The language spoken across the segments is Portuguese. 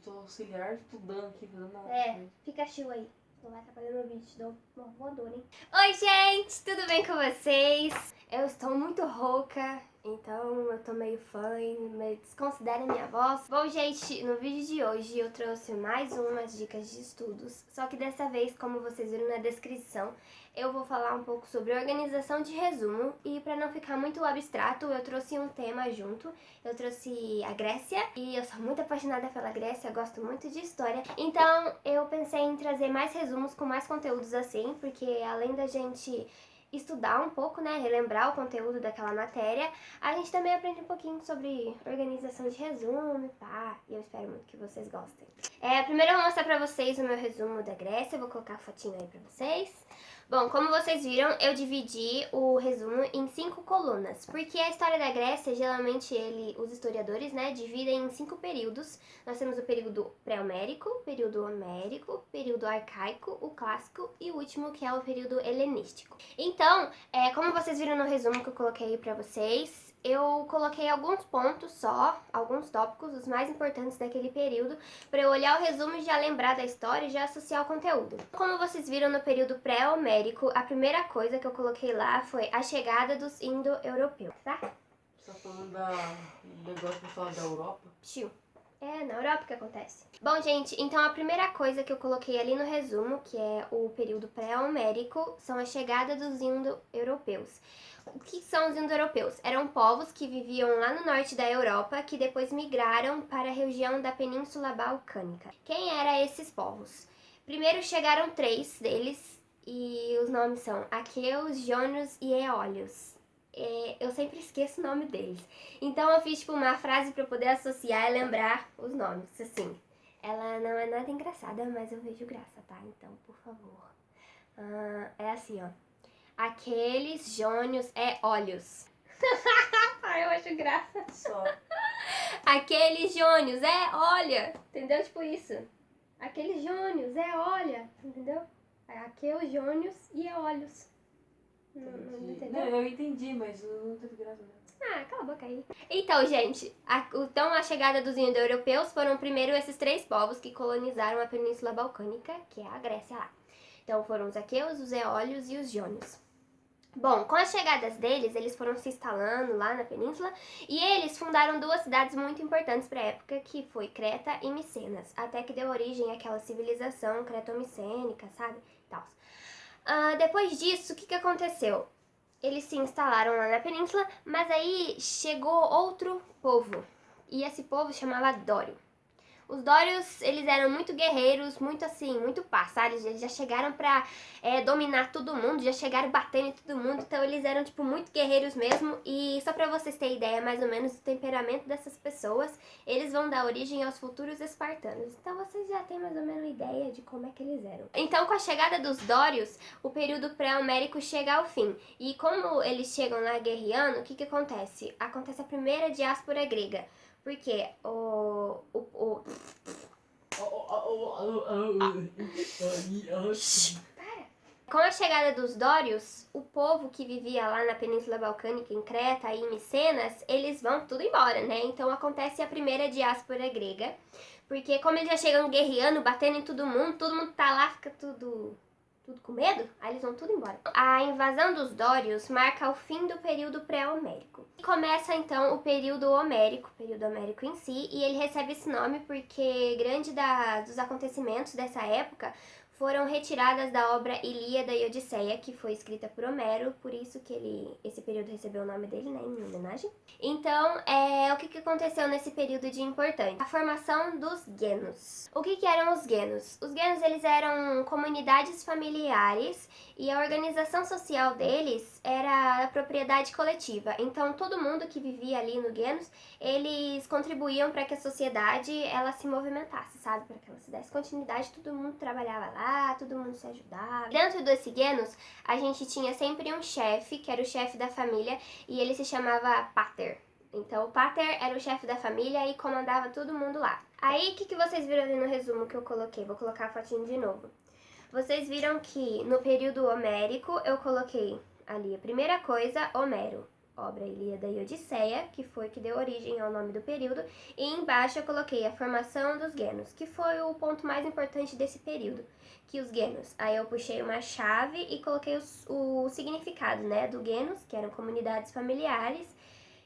tô auxiliar estudando aqui, fazendo nada. Pikachu aí. Não vai atrapalhar meu vídeo, te dou uma voadora, hein? Oi, gente! Tudo bem com vocês? Eu estou muito rouca, então eu tô meio desconsiderem minha voz. Bom, gente, no vídeo de hoje eu trouxe mais umas dicas de estudos, só que dessa vez, como vocês viram na descrição, eu vou falar um pouco sobre organização de resumo e para não ficar muito abstrato, eu trouxe um tema junto. Eu trouxe a Grécia e eu sou muito apaixonada pela Grécia, eu gosto muito de história. Então eu pensei em trazer mais resumos com mais conteúdos assim, porque além da gente estudar um pouco, né, relembrar o conteúdo daquela matéria, a gente também aprende um pouquinho sobre organização de resumo e pá, e eu espero muito que vocês gostem. Primeiro eu vou mostrar pra vocês o meu resumo da Grécia, eu vou colocar a fotinho aí pra vocês. Bom, como vocês viram, eu dividi o resumo em 5 colunas, porque a história da Grécia, geralmente os historiadores, né, dividem em 5 períodos. Nós temos o período pré-homérico, período homérico, período arcaico, o clássico e o último que é o período helenístico. Então, como vocês viram no resumo que eu coloquei aí pra vocês, eu coloquei alguns pontos só, alguns tópicos, os mais importantes daquele período, para eu olhar o resumo e já lembrar da história e já associar o conteúdo. Como vocês viram no período pré-homérico, a primeira coisa que eu coloquei lá foi a chegada dos indo-europeus, tá? Você tá falando do negócio que fala da Europa? Tio. Na Europa que acontece. Bom, gente, então a primeira coisa que eu coloquei ali no resumo, que é o período pré-homérico, são a chegada dos indo-europeus. O que são os indo-europeus? Eram povos que viviam lá no norte da Europa, que depois migraram para a região da Península Balcânica. Quem eram esses povos? Primeiro chegaram 3 deles, e os nomes são Aqueus, Jônios e Eólios. Eu sempre esqueço o nome deles. Então eu fiz tipo uma frase para poder associar e lembrar os nomes, assim. Ela não é nada engraçada, mas eu vejo graça, tá? Então, por favor. É assim, ó. Aqueles Jônios Eólios. Eu acho graça. Só. Aqueles Jônios olha. Entendeu? Tipo isso. Aqueles Jônios olha. Entendeu? Aqueus Jônios e Eólios. Não entendeu? Não, eu entendi, mas não teve graça mesmo. Cala a boca aí. Então, gente, a chegada dos indo-europeus foram primeiro esses 3 povos que colonizaram a Península Balcânica, que é a Grécia lá. Então foram os Aqueus, os Eólios e os Jônios. Bom, com as chegadas deles, eles foram se instalando lá na península e eles fundaram 2 cidades muito importantes para a época, que foi Creta e Micenas, até que deu origem àquela civilização creto-micênica, sabe? Depois disso, o que aconteceu? Eles se instalaram lá na península, mas aí chegou outro povo, e esse povo chamava Dório. Os Dórios, eles eram muito guerreiros, muito assim, muito passados, eles já chegaram pra dominar todo mundo, já chegaram batendo em todo mundo, então eles eram, tipo, muito guerreiros mesmo, e só pra vocês terem ideia, mais ou menos, do temperamento dessas pessoas, eles vão dar origem aos futuros espartanos, então vocês já têm mais ou menos ideia de como é que eles eram. Então, com a chegada dos Dórios, o período pré-homérico chega ao fim, e como eles chegam lá guerreando, o que acontece? Acontece a primeira diáspora grega. Porque com a chegada dos Dórios, o povo que vivia lá na Península Balcânica, em Creta e em Micenas, eles vão tudo embora, né? Então acontece a primeira diáspora grega, porque como eles já chegam guerreando, batendo em todo mundo tá lá, fica tudo com medo, aí eles vão tudo embora. A invasão dos Dórios marca o fim do período pré-homérico. Começa então o período homérico em si, e ele recebe esse nome porque grande dos acontecimentos dessa época foram retiradas da obra Ilíada e Odisseia, que foi escrita por Homero, por isso que esse período recebeu o nome dele, né, em homenagem. Então, o que aconteceu nesse período de importante? A formação dos guenos. O que eram os guenos? Os guenos, eles eram comunidades familiares e a organização social deles era a propriedade coletiva. Então, todo mundo que vivia ali no guenos, eles contribuíam para que a sociedade ela se movimentasse, sabe? Para que ela se desse continuidade, todo mundo trabalhava lá, todo mundo se ajudava. Dentro desse guenos, a gente tinha sempre um chefe, que era o chefe da família, e ele se chamava Pater. Então, o Pater era o chefe da família e comandava todo mundo lá. Aí, o que vocês viram ali no resumo que eu coloquei? Vou colocar a fotinho de novo. Vocês viram que no período homérico eu coloquei ali a primeira coisa, Homero. obra Ilíada e Odisseia, que foi que deu origem ao nome do período, e embaixo eu coloquei a formação dos Genos, que foi o ponto mais importante desse período, que os Genos. Aí eu puxei uma chave e coloquei o significado, né, do Genos, que eram comunidades familiares,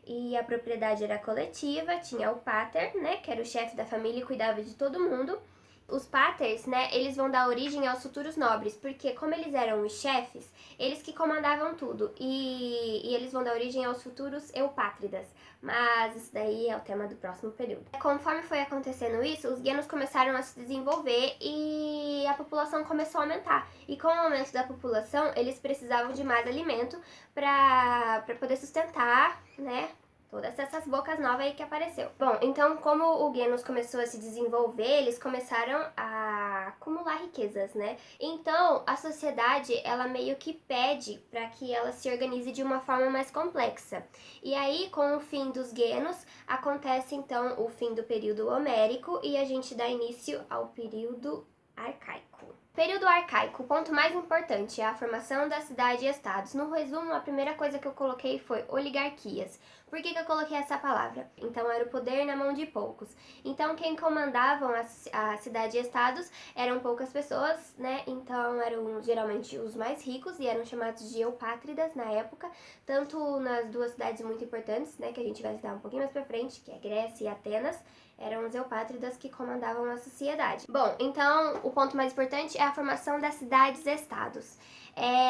e a propriedade era coletiva, tinha o pater, né, que era o chefe da família e cuidava de todo mundo. Os paters, né, eles vão dar origem aos futuros nobres, porque como eles eram os chefes, eles que comandavam tudo, e eles vão dar origem aos futuros eupátridas, mas isso daí é o tema do próximo período. Conforme foi acontecendo isso, os Genos começaram a se desenvolver e a população começou a aumentar, e com o aumento da população, eles precisavam de mais alimento para poder sustentar, né, todas essas bocas novas aí que apareceu. Bom, então como o Genos começou a se desenvolver, eles começaram a acumular riquezas, né? Então a sociedade, ela meio que pede para que ela se organize de uma forma mais complexa. E aí, com o fim dos Genos, acontece então o fim do período homérico e a gente dá início ao período arcaico. Período arcaico, o ponto mais importante é a formação da cidade e estados. No resumo, a primeira coisa que eu coloquei foi oligarquias. Por que eu coloquei essa palavra? Então, era o poder na mão de poucos. Então, quem comandavam a cidade e estados eram poucas pessoas, né? Então, eram geralmente os mais ricos e eram chamados de eupátridas na época, tanto nas duas cidades muito importantes, né? Que a gente vai estudar um pouquinho mais pra frente, que é Grécia e Atenas. Eram os eupátridas que comandavam a sociedade. Bom, então o ponto mais importante é a formação das cidades-estados.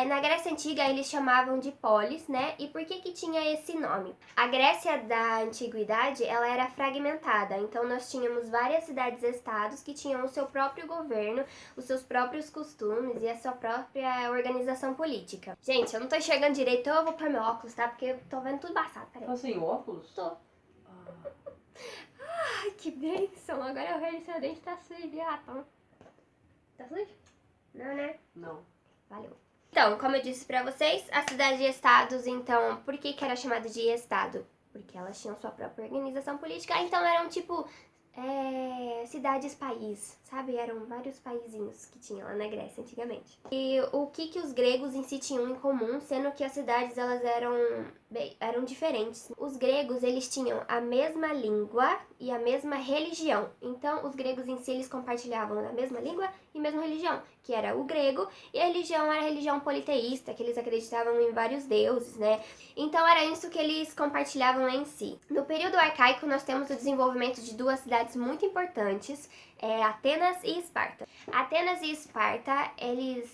Na Grécia Antiga eles chamavam de polis, né? E por que tinha esse nome? A Grécia da Antiguidade, ela era fragmentada, então nós tínhamos várias cidades-estados que tinham o seu próprio governo, os seus próprios costumes e a sua própria organização política. Gente, eu não tô enxergando direito, então eu vou pôr meu óculos, tá? Porque eu tô vendo tudo embaçado, peraí. Tá sem óculos? Tô. Ai, que bênção! Agora eu vejo se seu dente tá sujo, gata. Tá sujo? Não, né? Não. Valeu. Então, como eu disse pra vocês, a cidade de estados, então, por que era chamada de estado? Porque elas tinham sua própria organização política, então eram tipo cidades-país, sabe? Eram vários paizinhos que tinham lá na Grécia antigamente. E o que os gregos em si tinham em comum, sendo que as cidades elas eram diferentes. Os gregos, eles tinham a mesma língua e a mesma religião. Então, os gregos em si, eles compartilhavam a mesma língua e a mesma religião, que era o grego, e a religião era a religião politeísta, que eles acreditavam em vários deuses, né? Então, era isso que eles compartilhavam em si. No período arcaico, nós temos o desenvolvimento de duas cidades muito importantes, Atenas e Esparta. Atenas e Esparta,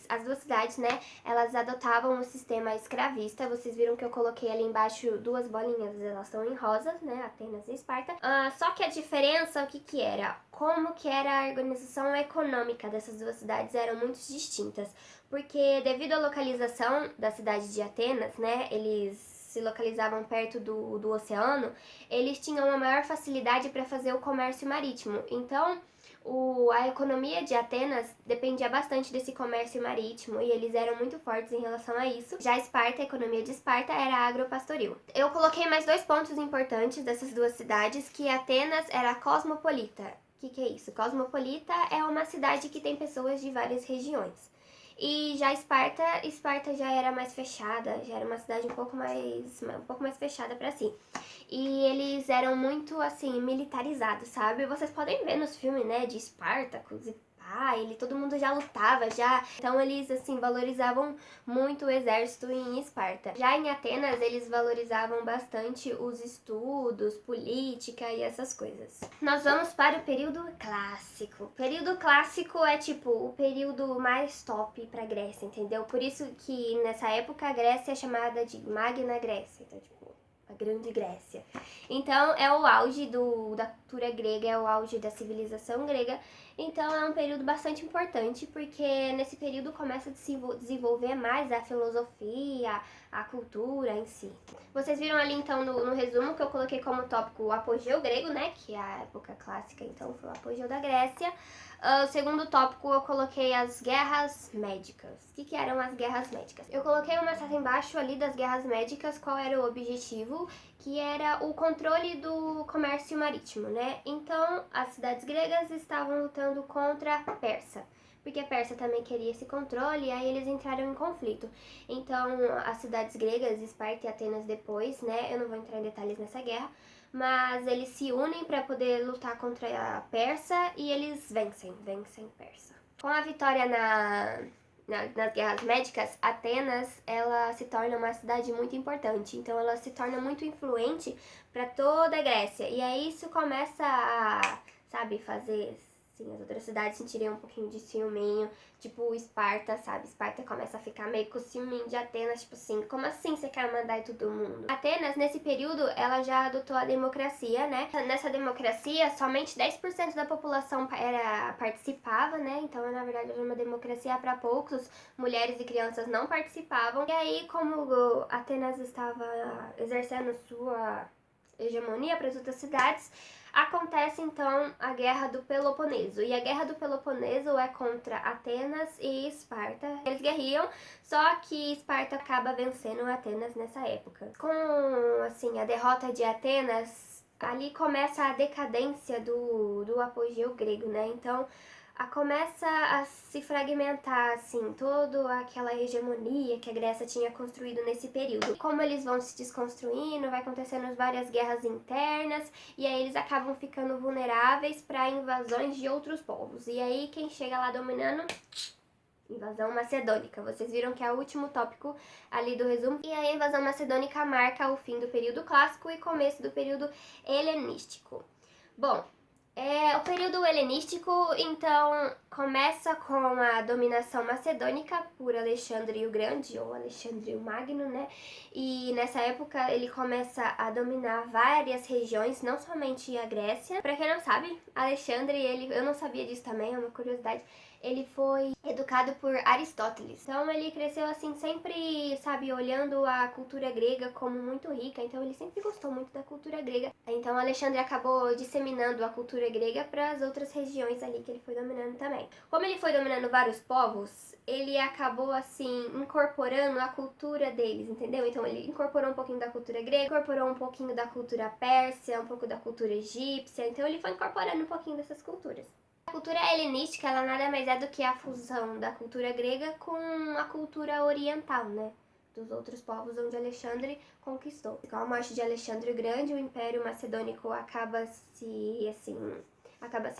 as duas cidades, né, elas adotavam o sistema escravista. Vocês viram que eu coloquei ali embaixo duas bolinhas, elas estão em rosa, né, Atenas e Esparta. Só que a diferença, o que era? Como que era a organização econômica dessas duas cidades eram muito distintas. Porque devido à localização da cidade de Atenas, né, eles se localizavam perto do oceano, eles tinham uma maior facilidade para fazer o comércio marítimo. Então, a economia de Atenas dependia bastante desse comércio marítimo e eles eram muito fortes em relação a isso. Já Esparta, a economia de Esparta era agropastoril. Eu coloquei mais dois pontos importantes dessas duas cidades, que Atenas era cosmopolita. O que é isso? Cosmopolita é uma cidade que tem pessoas de várias regiões. E já Esparta já era mais fechada, já era uma cidade um pouco mais fechada pra si. E eles eram muito, assim, militarizados, sabe? Vocês podem ver nos filmes, né, de Espartacus e todo mundo já lutava, já. Então eles, assim, valorizavam muito o exército em Esparta. Já em Atenas, eles valorizavam bastante os estudos, política e essas coisas. Nós vamos para o período clássico. O período clássico é, tipo, o período mais top pra Grécia, entendeu? Por isso que, nessa época, a Grécia é chamada de Magna Grécia. Então, tipo, a Grande Grécia. Então, é o auge da cultura grega, é o auge da civilização grega. Então, é um período bastante importante, porque nesse período começa a desenvolver mais a filosofia, a cultura em si. Vocês viram ali, então, no resumo, que eu coloquei como tópico o apogeu grego, né? Que é a época clássica, então, foi o apogeu da Grécia. O segundo tópico eu coloquei as guerras médicas. O que eram as guerras médicas? Eu coloquei uma seta embaixo ali das guerras médicas, qual era o objetivo, que era o controle do comércio marítimo, né? Então, as cidades gregas estavam lutando contra a Persa. porque a Pérsia também queria esse controle, e aí eles entraram em conflito. Então, as cidades gregas, Esparta e Atenas depois, né, eu não vou entrar em detalhes nessa guerra, mas eles se unem para poder lutar contra a Pérsia e eles vencem Pérsia. Com a vitória nas guerras médicas, Atenas, ela se torna uma cidade muito importante, então ela se torna muito influente para toda a Grécia, e aí isso começa a, sabe, fazer assim, as outras cidades sentirem um pouquinho de ciúminho, tipo Esparta, sabe? Esparta começa a ficar meio com ciúminho de Atenas, tipo assim, como assim você quer mandar em todo mundo? Atenas, nesse período, ela já adotou a democracia, né? Nessa democracia, somente 10% da população participava, né? Então, na verdade, era uma democracia para poucos, mulheres e crianças não participavam. E aí, como Atenas estava exercendo sua hegemonia para as outras cidades, acontece então a Guerra do Peloponeso. E a Guerra do Peloponeso é contra Atenas e Esparta. Eles guerriam, só que Esparta acaba vencendo Atenas nessa época. Com assim, a derrota de Atenas, ali começa a decadência do apogeu grego, né? Então, começa a se fragmentar, assim, toda aquela hegemonia que a Grécia tinha construído nesse período. Como eles vão se desconstruindo, vai acontecendo várias guerras internas, e aí eles acabam ficando vulneráveis para invasões de outros povos. E aí quem chega lá dominando? Invasão macedônica. Vocês viram que é o último tópico ali do resumo. E a invasão macedônica marca o fim do período clássico e começo do período helenístico. Bom, o período helenístico, então, começa com a dominação macedônica por Alexandre o Grande, ou Alexandre o Magno, né? E nessa época ele começa a dominar várias regiões, não somente a Grécia. Pra quem não sabe, Alexandre, eu não sabia disso também, é uma curiosidade, ele foi educado por Aristóteles. Então ele cresceu assim sempre, sabe, olhando a cultura grega como muito rica, então ele sempre gostou muito da cultura grega. Então Alexandre acabou disseminando a cultura grega para as outras regiões ali que ele foi dominando também. Como ele foi dominando vários povos, ele acabou assim incorporando a cultura deles, entendeu? Então ele incorporou um pouquinho da cultura grega, incorporou um pouquinho da cultura pérsia, um pouco da cultura egípcia, então ele foi incorporando um pouquinho dessas culturas. A cultura helenística, ela nada mais é do que a fusão da cultura grega com a cultura oriental, né? Dos outros povos onde Alexandre conquistou. Com a morte de Alexandre o Grande, o Império Macedônico acaba se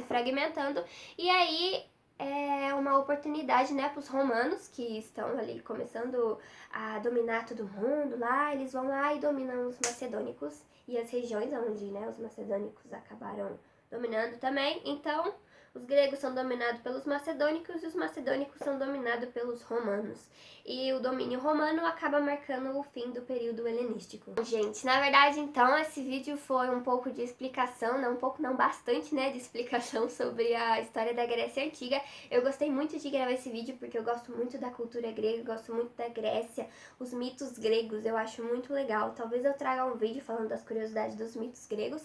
fragmentando, e aí é uma oportunidade, né, para os romanos, que estão ali começando a dominar todo mundo lá, eles vão lá e dominam os macedônicos e as regiões onde, né, os macedônicos acabaram dominando também. Então, os gregos são dominados pelos macedônicos e os macedônicos são dominados pelos romanos. E o domínio romano acaba marcando o fim do período helenístico. Gente, na verdade, então, esse vídeo foi um pouco de explicação, não um pouco, não bastante, né, de explicação sobre a história da Grécia Antiga. Eu gostei muito de gravar esse vídeo porque eu gosto muito da cultura grega, gosto muito da Grécia, os mitos gregos, eu acho muito legal. Talvez eu traga um vídeo falando das curiosidades dos mitos gregos.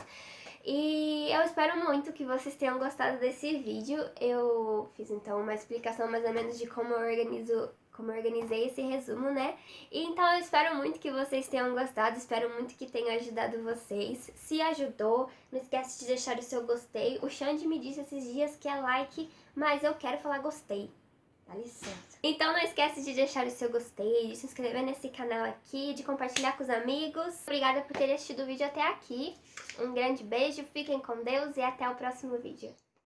E eu espero muito que vocês tenham gostado desse vídeo. Eu fiz então uma explicação mais ou menos de como eu organizei esse resumo, né? E então eu espero muito que vocês tenham gostado, espero muito que tenha ajudado vocês. Se ajudou, não esquece de deixar o seu gostei. O Xande me disse esses dias que é like, mas eu quero falar gostei. Dá licença. Então não esquece de deixar o seu gostei, de se inscrever nesse canal aqui, de compartilhar com os amigos. Obrigada por ter assistido o vídeo até aqui. Um grande beijo, fiquem com Deus e até o próximo vídeo.